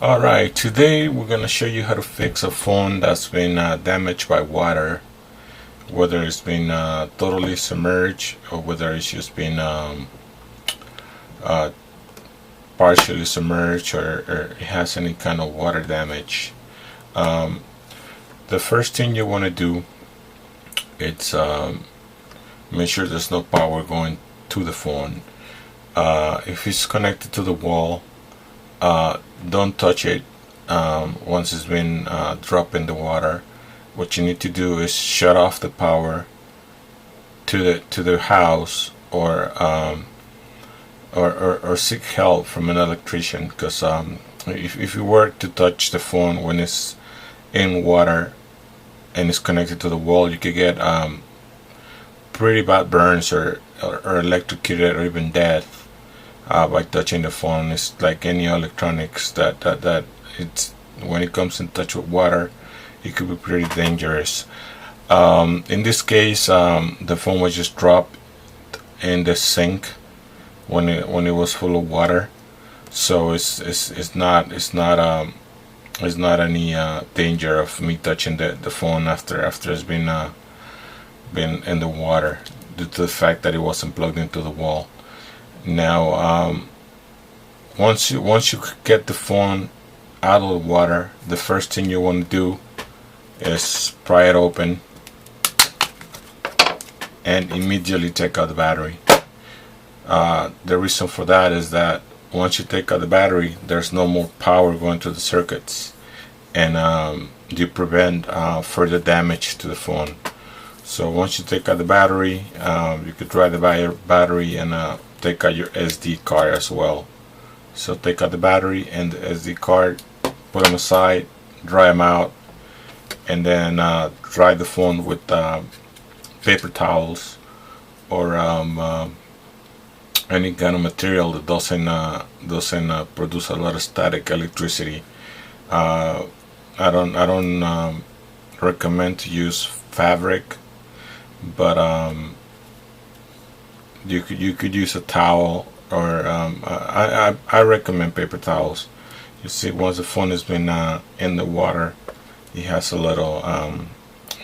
Alright, today we're going to show you how to fix a phone that's been damaged by water, whether it's been totally submerged or whether it's just been uh, partially submerged, or it has any kind of water damage. Um, the first thing you want to do is make sure there's no power going to the phone. If it's connected to the wall, don't touch it once it's been dropped in the water. What you need to do is shut off the power to the house, or seek help from an electrician, because if you were to touch the phone when it's in water and it's connected to the wall, you could get pretty bad burns, or electrocuted, or even death by touching the phone. It's like any electronics that it's, when it comes in touch with water, it could be pretty dangerous. In this case, the phone was just dropped in the sink when it was full of water, so it's not any danger of me touching the phone after it's been in the water, due to the fact that it wasn't plugged into the wall. Now, once you get the phone out of the water, the first thing you want to do is pry it open and immediately take out the battery. The reason for that is that once you take out the battery, there's no more power going to the circuits, and you prevent further damage to the phone. So once you take out the battery, you could dry the battery and take out your SD card as well. So take out the battery and the SD card, put them aside, dry them out, and then dry the phone with paper towels, or any kind of material that doesn't produce a lot of static electricity. I don't recommend to use fabric, but you could use a towel, or I recommend paper towels. You see, once the phone has been in the water, it has a little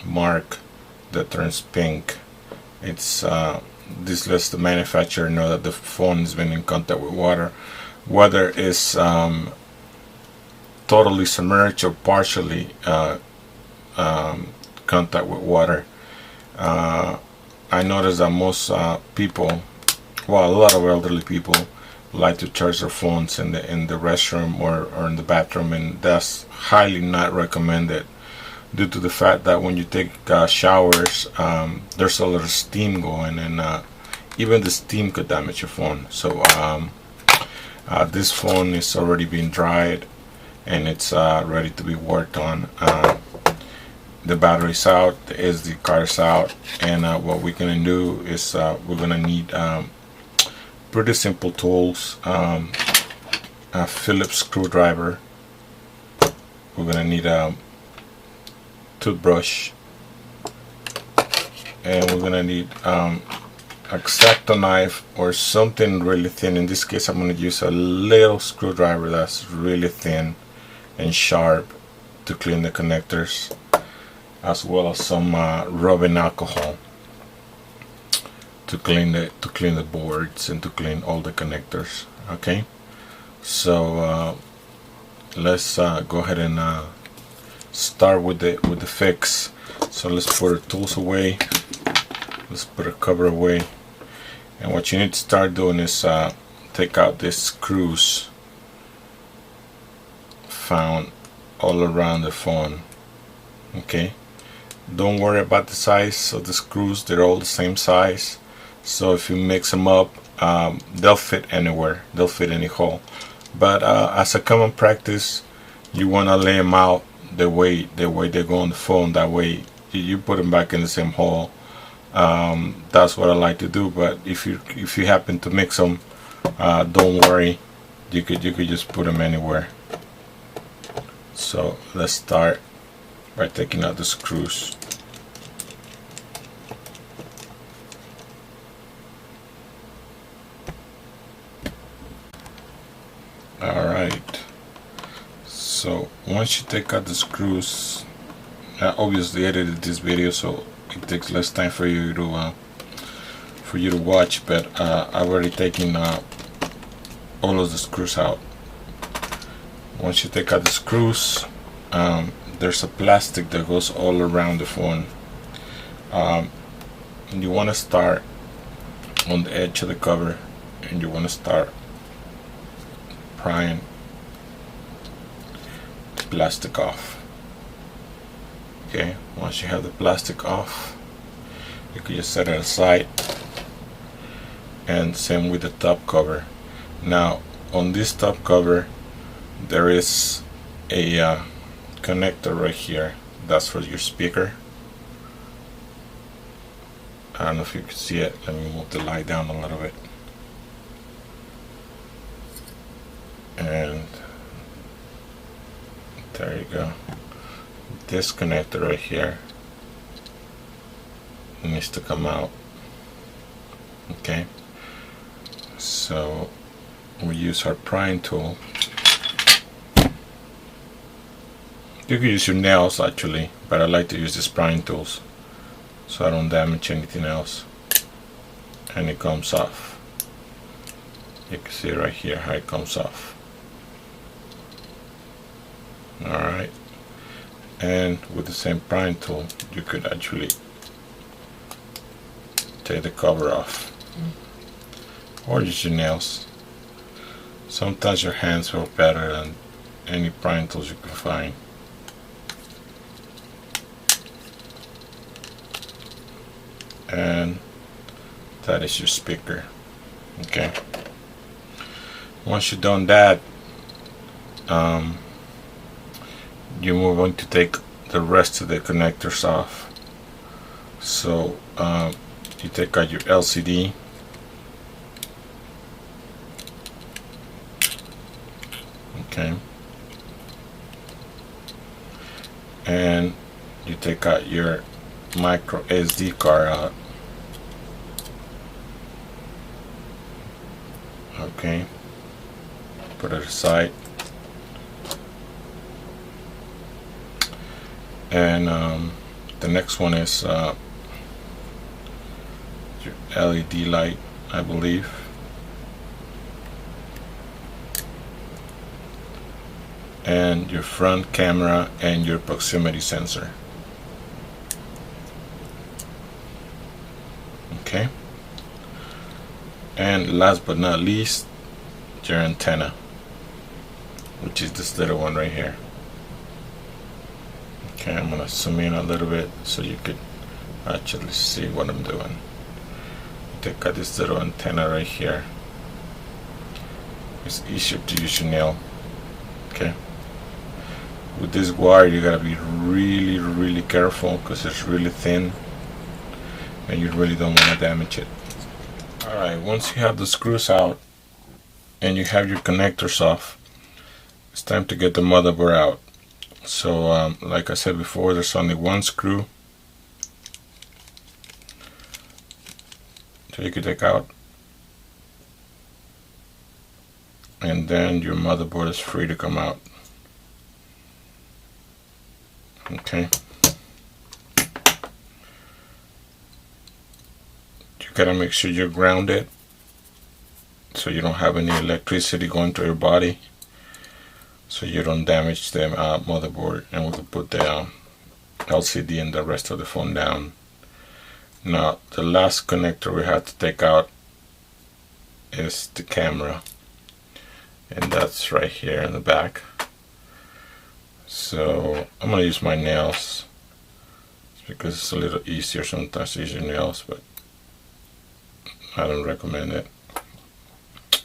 mark that turns pink. It's this lets the manufacturer know that the phone has been in contact with water, whether it's totally submerged or partially contact with water. I noticed that most people, well, a lot of elderly people, like to charge their phones in the restroom, or in the bathroom, and that's highly not recommended, due to the fact that when you take showers, there's a lot of steam going, and even the steam could damage your phone. So this phone is already being dried, and it's ready to be worked on. The battery's out, the SD card's out, and what we're gonna do is we're gonna need pretty simple tools. A Phillips screwdriver. We're gonna need a toothbrush, and we're gonna need X-Acto knife, or something really thin. In this case, I'm gonna use a little screwdriver that's really thin and sharp to clean the connectors, as well as some rubbing alcohol to clean the boards and to clean all the connectors. Okay, so let's go ahead and start with the fix. So let's put our tools away, let's put our cover away, and what you need to start doing is take out these screws found all around the phone. Okay, don't worry about the size of the screws, they're all the same size. So if you mix them up, they'll fit anywhere, they'll fit any hole. But as a common practice, you want to lay them out the way they go on the phone. That way you put them back in the same hole. That's what I like to do. But if you happen to mix them, don't worry, you could just put them anywhere. So let's start by taking out the screws. Alright, So once you take out the screws, I obviously edited this video so it takes less time for you to watch, but I've already taken all of the screws out. Once you take out the screws, there's a plastic that goes all around the phone. And you want to start on the edge of the cover, and you want to start prying the plastic off. Okay, once you have the plastic off, you can just set it aside, and same with the top cover. Now on this top cover there is a connector right here. That's for your speaker. I don't know if you can see it. Let me move the light down a little bit. And there you go. This connector right here needs to come out. Okay, so we use our prying tool. You can use your nails actually, but I like to use these prying tools so I don't damage anything else. And it comes off. You can see right here how it comes off. Alright, and with the same prying tool you could actually take the cover off, or use your nails. Sometimes your hands work better than any prying tools you can find. And that is your speaker. Okay, once you've done that, you move on to take the rest of the connectors off. So you take out your LCD, okay, and you take out your micro SD card out. Okay, put it aside. And the next one is your LED light, I believe. And your front camera and your proximity sensor. Okay. And last but not least, your antenna, which is this little one right here. Okay, I'm gonna zoom in a little bit so you could actually see what I'm doing. Take out this little antenna right here. It's easier to use your nail. Okay. With this wire, you gotta be really careful because it's really thin, and you really don't want to damage it. Alright, once you have the screws out and you have your connectors off, it's time to get the motherboard out. So like I said before, there's only one screw so you can take out, and then your motherboard is free to come out. Okay, you gotta make sure you're grounded so you don't have any electricity going to your body, so you don't damage the motherboard, and we can put the LCD and the rest of the phone down. Now the last connector we have to take out is the camera, and that's right here in the back. So I'm gonna use my nails because it's a little easier sometimes to use your nails, but I don't recommend it.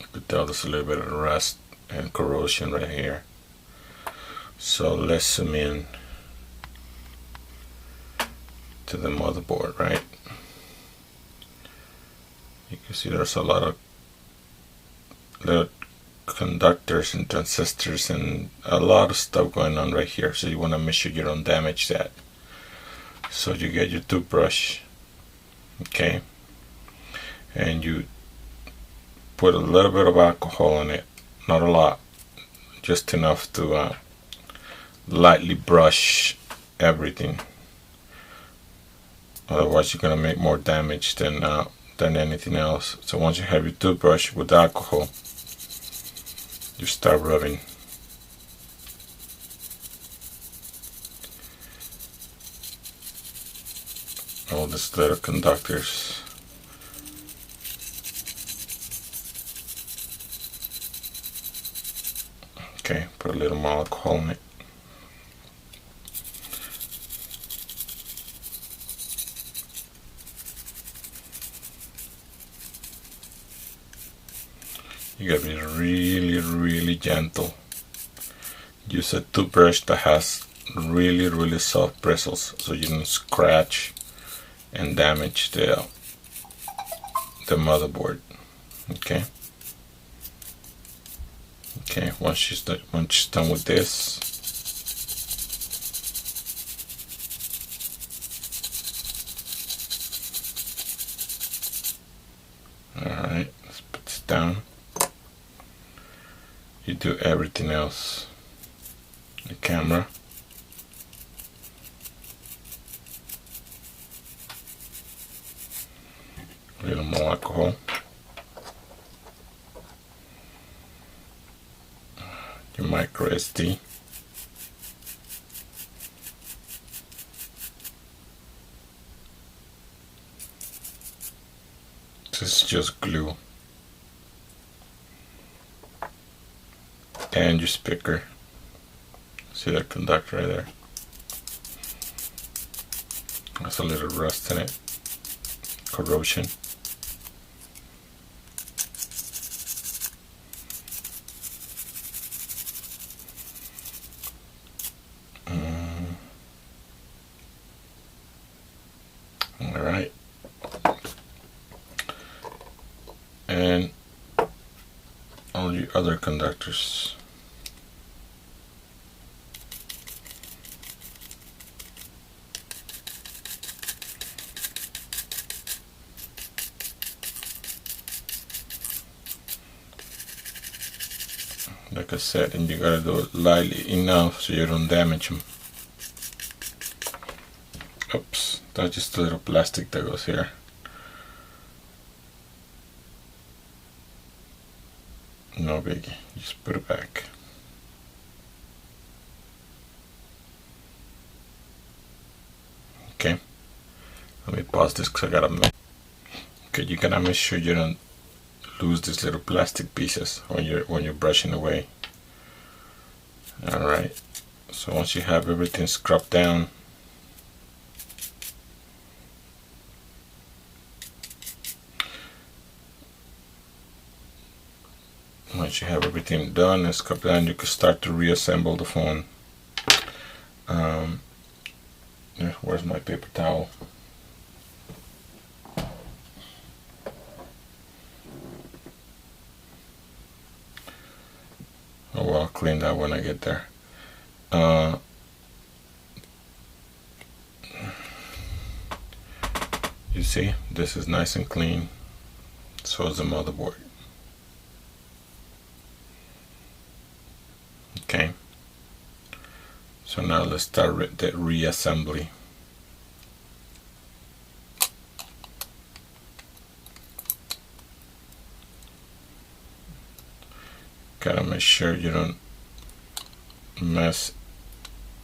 You could tell there's a little bit of rust and corrosion right here. So let's zoom in to the motherboard, right? You can see there's a lot of little conductors and transistors and a lot of stuff going on right here, so you want to make sure you don't damage that. So you get your toothbrush, okay, and you put a little bit of alcohol in it, not a lot, just enough to lightly brush everything. Otherwise, you're gonna make more damage than anything else. So once you have your toothbrush with alcohol, you start rubbing. All these little conductors. Okay, put a little more alcohol in it. You gotta be really, really gentle. Use a toothbrush that has really, really soft bristles so you don't scratch and damage the motherboard. Okay. Okay. Once she's done with this, all right. Let's put this down. You do everything else. The camera. A little more alcohol. Your micro SD. This is just glue. And your speaker. See that conductor right there? There's a little rust in it. Corrosion. Alright. And all your other conductors. Like I said, and you gotta do it lightly enough so you don't damage them. Oops, that's just a little plastic that goes here. No biggie, just put it back. Okay, let me pause this because I gotta make. Okay, you gotta make sure you don't lose these little plastic pieces when you're brushing away. All right, so once you have everything scrubbed down, once you have everything done and scrubbed down, you can start to reassemble the phone. Yeah, where's my paper towel? Oh well, I'll clean that when I get there. You see, this is nice and clean. So is the motherboard. Okay. So now let's start the reassembly. Gotta make sure you don't mess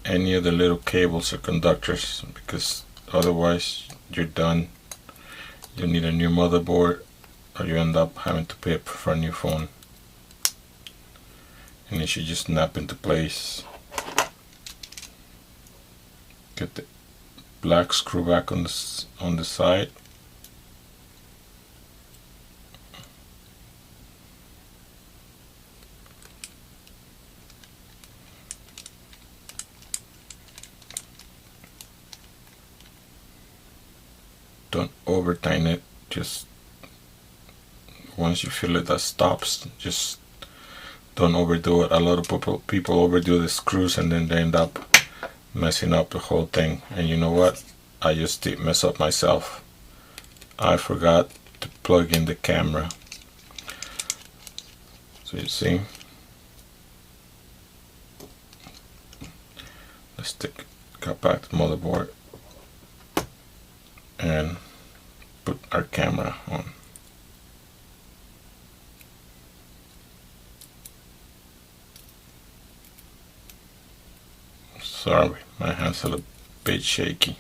any of the little cables or conductors, because otherwise you're done. You need a new motherboard, or you end up having to pay for a new phone. And it should just snap into place. Get the black screw back on the side. Don't over tighten it. Just once you feel it that stops, just don't overdo it. A lot of people overdo the screws and then they end up messing up the whole thing. And you know what? I just did mess up myself. I forgot to plug in the camera. So you see, Let's go back to the motherboard and put our camera on. Sorry, my hand's a little bit shaky.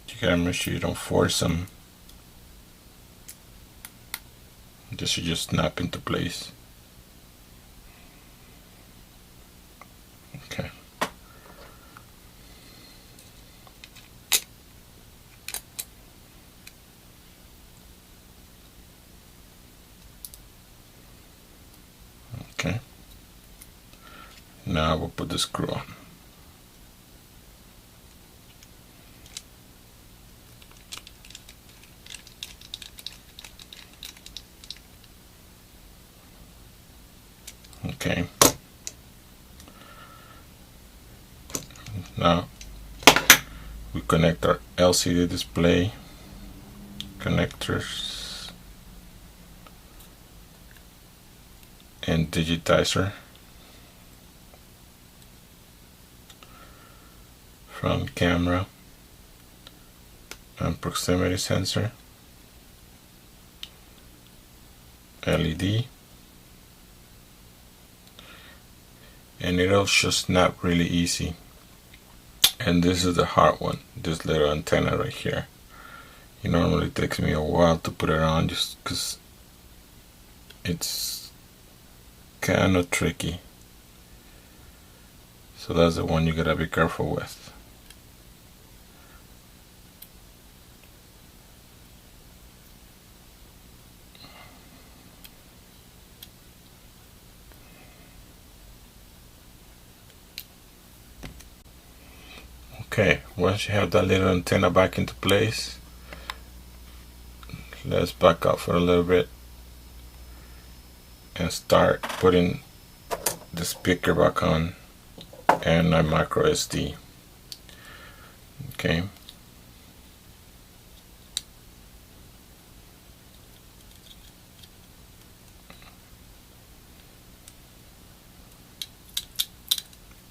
You gotta make sure you don't force them. This should just snap into place. Okay. Okay. Now we'll put the screw on. Okay. Now we connect our LCD display connectors and digitizer, front camera and proximity sensor, LED, and it'll just snap really easy. And this is the hard one, this little antenna right here. It normally takes me a while to put it on just because it's kind of tricky. So that's the one you gotta be careful with. Okay, once you have that little antenna back into place, let's back up for a little bit and start putting the speaker back on and my micro SD. Okay.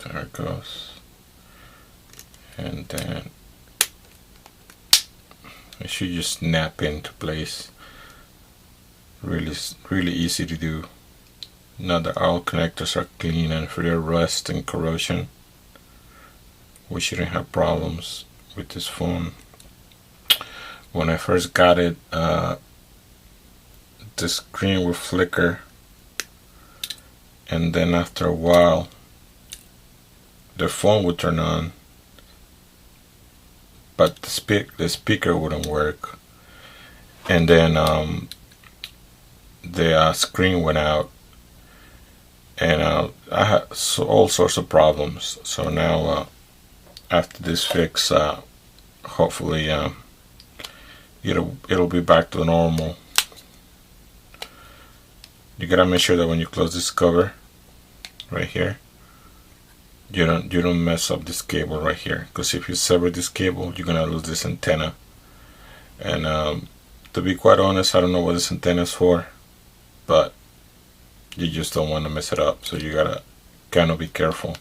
There it goes. And then it should just snap into place. Really easy to do. Now that all connectors are clean and free of rust and corrosion, we shouldn't have problems with this phone. When I first got it, the screen would flicker, and then after a while the phone would turn on, but the speaker wouldn't work, and then the screen went out, and I had all sorts of problems. So now after this fix, hopefully it'll be back to normal. You gotta make sure that when you close this cover right here, you don't mess up this cable right here, because if you sever this cable, you're gonna lose this antenna. And to be quite honest, I don't know what this antenna is for, but you just don't want to mess it up, so you gotta kind of be careful.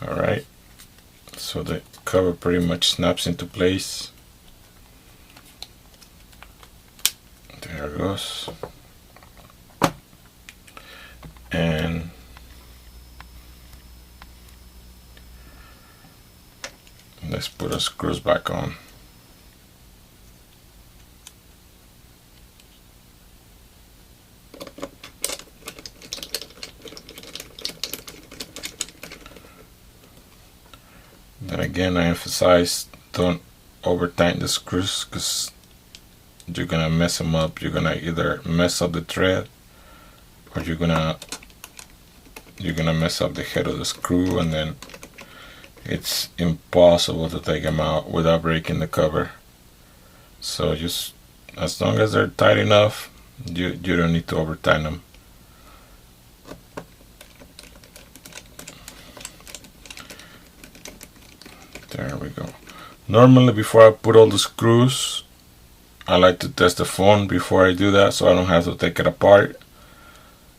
Alright, so the cover pretty much snaps into place. There it goes. And let's put our screws back on. Then again, I emphasize, don't over tighten the screws, because you're gonna mess them up. You're gonna either mess up the thread, or you're gonna mess up the head of the screw, and then it's impossible to take them out without breaking the cover. So just as long as they're tight enough, you don't need to over tighten them. There we go. Normally, before I put all the screws, I like to test the phone before I do that, so I don't have to take it apart.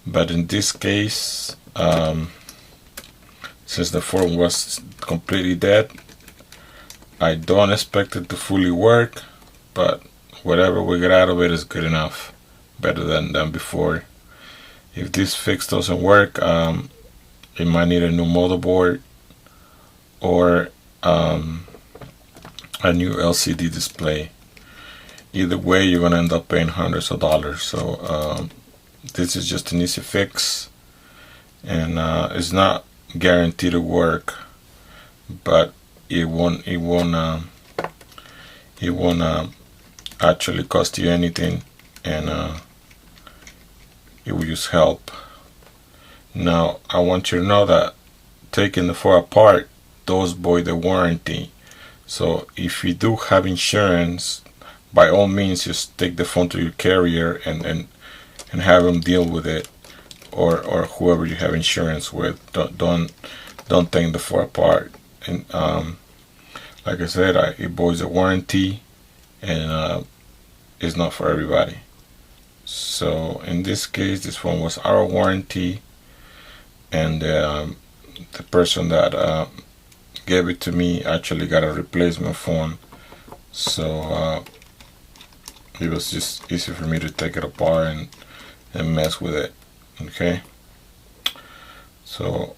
But in this case, since the phone was completely dead, I don't expect it to fully work, but whatever we get out of it is good enough, better than before. If this fix doesn't work, it might need a new motherboard or a new LCD display. Either way, you're gonna end up paying hundreds of dollars. So this is just an easy fix, and it's not guaranteed to work, but it won't actually cost you anything, and it will just help. Now I want you to know that taking the phone apart does void the warranty. So if you do have insurance, by all means just take the phone to your carrier and have them deal with it, or whoever you have insurance with. Don't take the phone apart. And like I said, it voids a warranty, and it's not for everybody. So in this case, this phone was out of warranty, and the person that gave it to me actually got a replacement phone. So it was just easy for me to take it apart and mess with it. Okay, so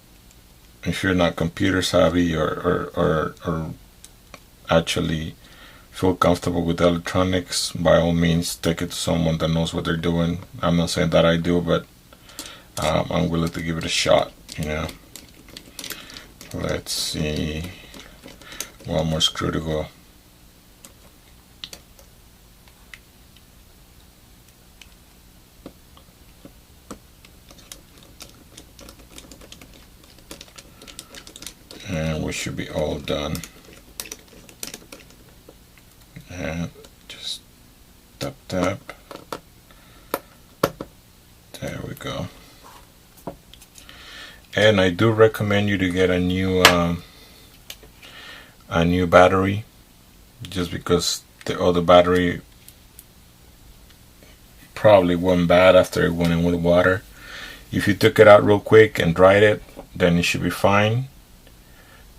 if you're not computer savvy or actually feel comfortable with electronics, by all means take it to someone that knows what they're doing. I'm not saying that I do, but I'm willing to give it a shot, you know. Let's see, one more screw to go. And we should be all done. And just tap. There we go. And I do recommend you to get a new battery, just because the other battery probably went bad after it went in with water. If you took it out real quick and dried it, then it should be fine.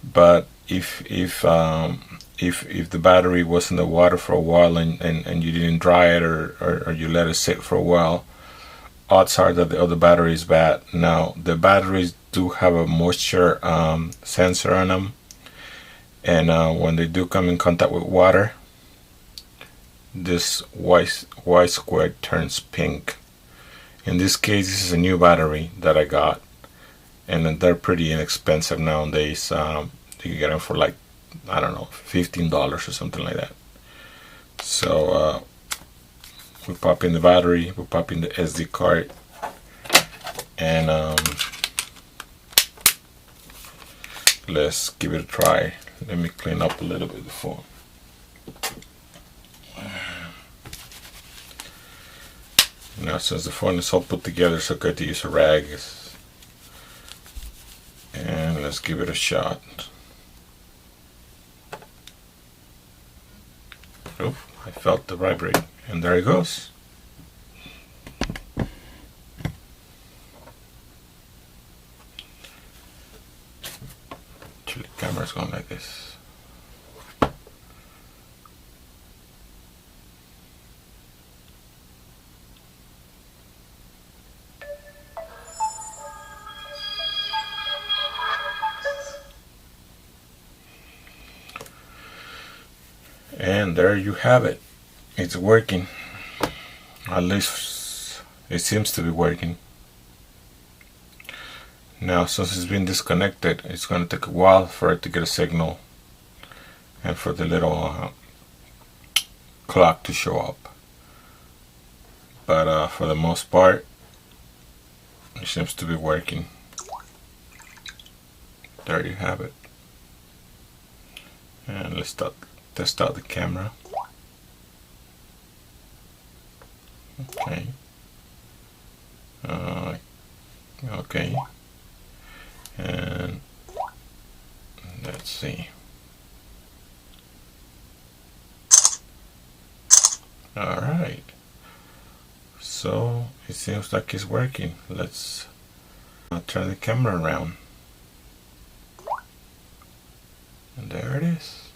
But if the battery was in the water for a while and you didn't dry it, or you let it sit for a while, odds are that the other battery is bad. Now the batteries do have a moisture sensor on them, and when they do come in contact with water, this white square turns pink. In this case, this is a new battery that I got, and they're pretty inexpensive nowadays. You can get them for like, I don't know, $15 or something like that. So we pop in the battery, we pop in the SD card, and let's give it a try. Let me clean up a little bit the phone. Now, since the phone is all put together, it's okay to use a rag. And let's give it a shot. Oh, I felt the vibrate, and there it goes. Actually, the camera's going like this. And there you have it. It's working. At least it seems to be working. Now, since it's been disconnected, it's going to take a while for it to get a signal and for the little clock to show up. But for the most part, it seems to be working. There you have it. And let's test out the camera. Okay. Okay. And let's see. Alright, so it seems like it's working. Let's turn the camera around. And there it is.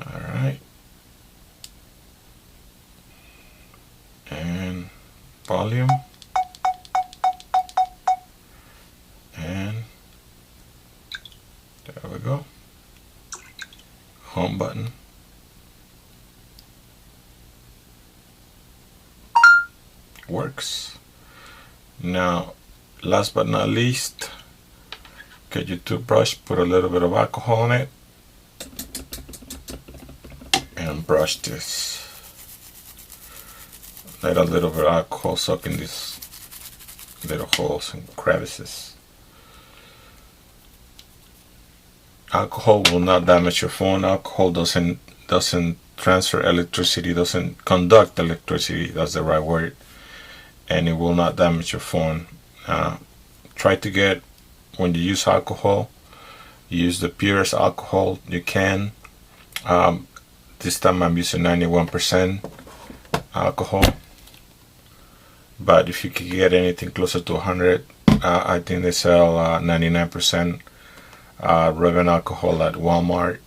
Alright. And volume. And there we go. Home button. Works. Now, last but not least, get your toothbrush, put a little bit of alcohol in it, and brush this. Let a little bit of alcohol soak in these little holes and crevices. Alcohol will not damage your phone. Alcohol doesn't transfer electricity, doesn't conduct electricity, that's the right word, and it will not damage your phone. Try to get, when you use alcohol, use the purest alcohol you can. This time I'm using 91% alcohol, but if you can get anything closer to 100, I think they sell 99% rubbing alcohol at Walmart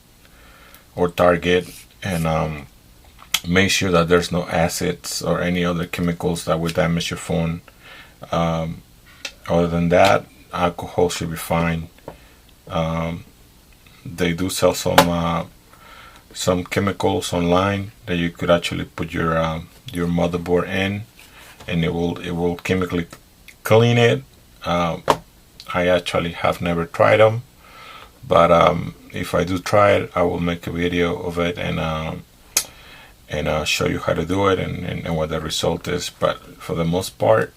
or Target, and make sure that there's no acids or any other chemicals that would damage your phone. Other than that, alcohol should be fine. They do sell some chemicals online that you could actually put your motherboard in, and it will chemically clean it. I actually have never tried them, but if I do try it, I will make a video of it and show you how to do it and what the result is. But for the most part,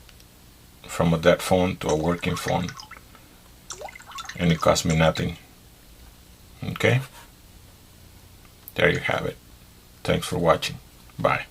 from a dead phone to a working phone, and it cost me nothing. Okay, there you have it. Thanks for watching. Bye.